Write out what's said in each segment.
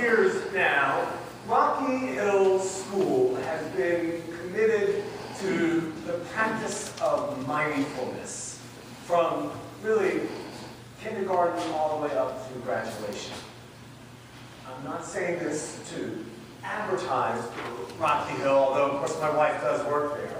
years now, Rocky Hill School has been committed to the practice of mindfulness from really kindergarten all the way up through graduation. I'm not saying this to advertise Rocky Hill, although of course my wife does work there.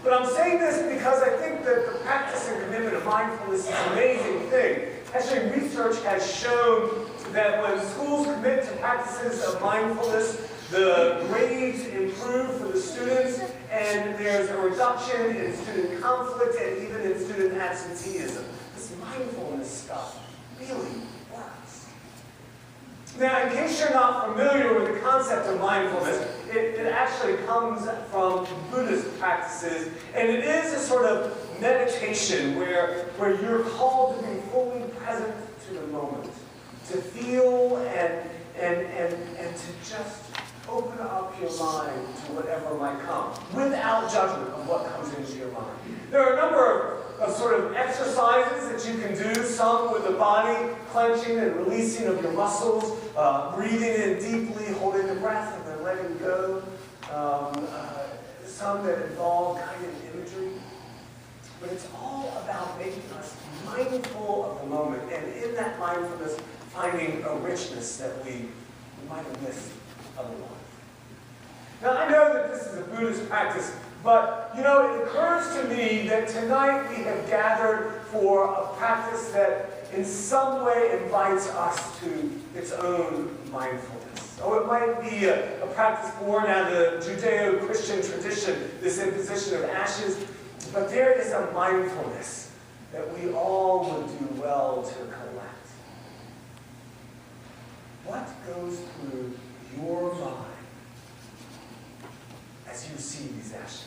But I'm saying this because I think that the practice and commitment of mindfulness is an amazing thing. Actually, research has shown that when schools commit to practices of mindfulness, the grades improve for the students, and there's a reduction in student conflict and even in student absenteeism. This mindfulness stuff really works. Now, in case you're not familiar with the concept of mindfulness, it actually comes from Buddhist practices, and it is a sort of meditation where you're called to be fully present to the moment, to feel and to just open up your mind to whatever might come, without judgment of what comes into your mind. There are a number of sort of exercises that you can do, some with the body clenching and releasing of your muscles, breathing in deeply, holding the breath, and then letting go. Some that involve guided imagery. But it's all about making us mindful of the moment, and in that mindfulness, finding a richness that we might have missed otherwise. Now, I know that this is a Buddhist practice, but, you know, it occurs to me that tonight we have gathered for a practice that in some way invites us to its own mindfulness. Or it might be a practice born out of the Judeo-Christian tradition, this imposition of ashes, but there is a mindfulness that we all would do well to collect. What goes through your mind as you see these ashes?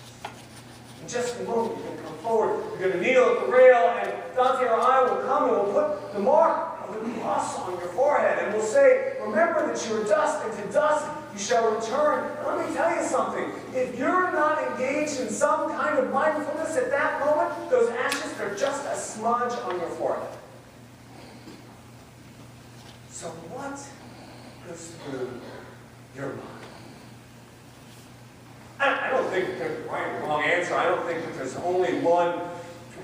In just a moment, you're going to come forward, you're going to kneel at the rail, and Dante or I will come and we'll put the mark of the cross on your forehead, and we'll say, remember that you are dust, and to dust you shall return. And let me tell you something. If you're not engaged in some kind of mindfulness at that moment, those ashes are just a smudge on your forehead. So what goes through your mind? I don't think that there's a right or wrong answer. I don't think that there's only one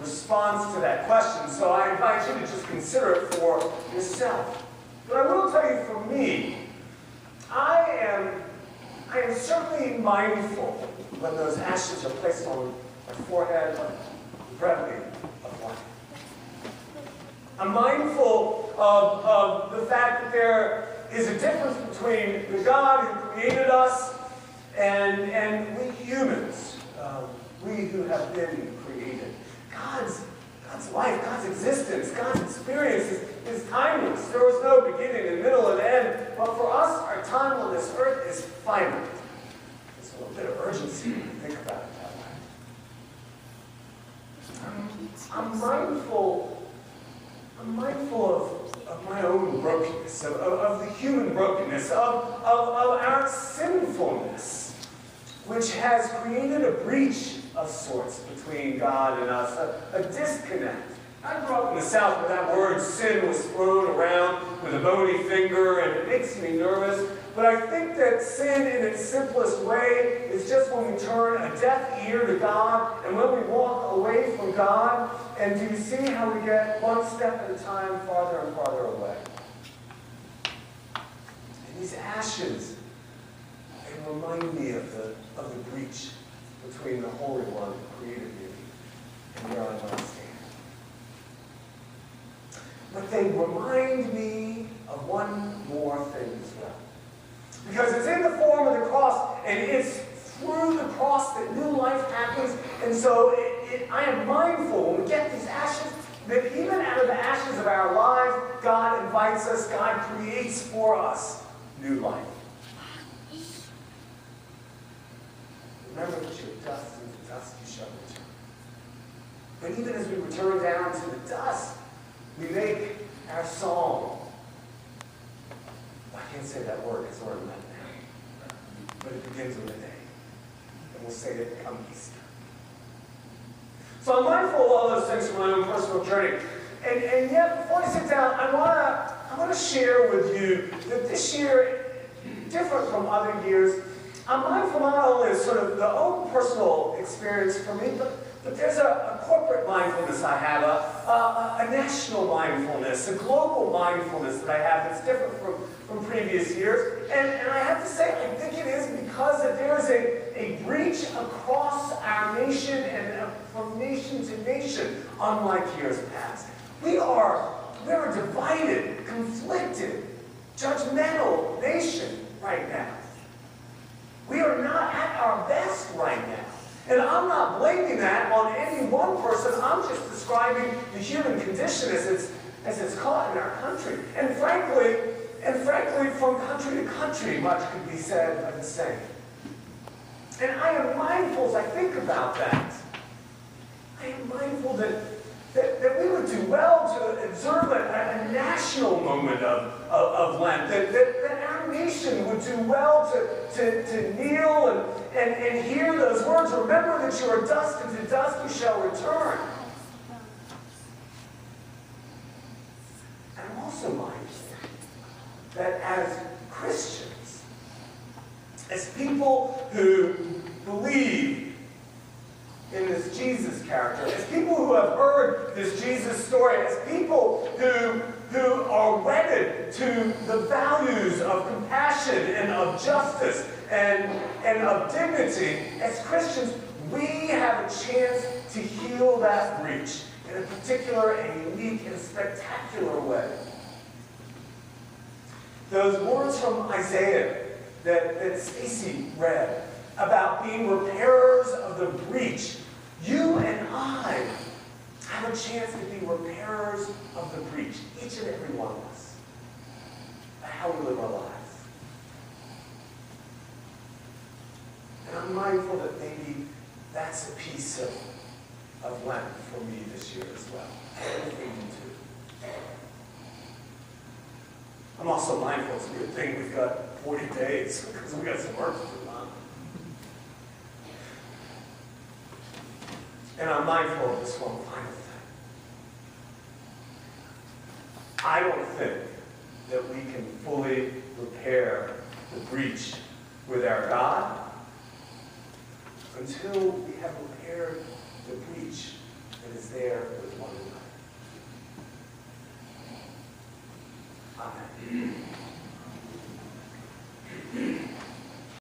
response to that question. So I invite you to just consider it for yourself. But I will tell you, for me, I am certainly mindful when those ashes are placed on my forehead of the brevity of life. I'm mindful of the fact that there is a difference between the God who created us and we humans, we who have been created. God's life, God's existence, God's experience is timeless. There was no beginning and middle and end. But for us, our time on this earth is finite. There's a little bit of urgency when you think about it that way. I'm mindful of my own brokenness, of the human brokenness, of our sinfulness, which has created a breach of sorts between God and us, a disconnect. I grew up in the South where that word sin was thrown around with a bony finger, and it makes me nervous. But I think that sin in its simplest way is just when we turn a deaf ear to God and when we walk away from God. And do you see how we get one step at a time farther and farther away? And these ashes, they remind me of the breach between the Holy One who created me and where I might stand. But they remind me of one more thing as well. Because it's in the form of the cross, and it's through the cross that new life happens. And so I am mindful when we get these ashes, that even out of the ashes of our lives, God invites us, God creates for us new life. Remember that you're dust, and to dust you shall return. But even as we return down to the dust, we make our song. I can't say that word because we're in Lent now. But it begins with a day. And we'll say it come Easter. So I'm mindful of all those things from my own personal journey. And yet, before I sit down, I want to I want to share with you that this year, different from other years, I'm mindful not only of sort of the own personal experience for me, but there's a corporate mindfulness I have, a national mindfulness, a global mindfulness that I have that's different from previous years. And I have to say, I think it is because that there is a breach across our nation and from nation to nation, unlike years past. We're a divided, conflicted, judgmental nation right now. We are not at our best right now. And I'm not blaming that on any one person. I'm just describing the human condition as it's caught in our country. And frankly, from country to country, much could be said of the same. And I am mindful as I think about that. I am mindful that we would do well to observe a national moment of Lent, that our nation would do well to kneel and hear those words, remember that you are dust, and to dust you shall return. And I'm also mindful that as Christians, as people who believe in this Jesus character, as people who have heard this Jesus story, as people who are wedded to the values of compassion and of justice and of dignity, as Christians, we have a chance to heal that breach in a particular and unique and spectacular way. Those words from Isaiah that Stacy read about being repairers of the breach, you and I have a chance to be repairers of the breach, each and every one of us, by how we live our lives. And I'm mindful that maybe that's a piece of Lent for me this year as well. Everything you do. I'm also mindful it's a good thing we've got 40 days because we've got some work to do. And I'm mindful of this one final thing. I don't think that we can fully repair the breach with our God until we have repaired the breach that is there with one another.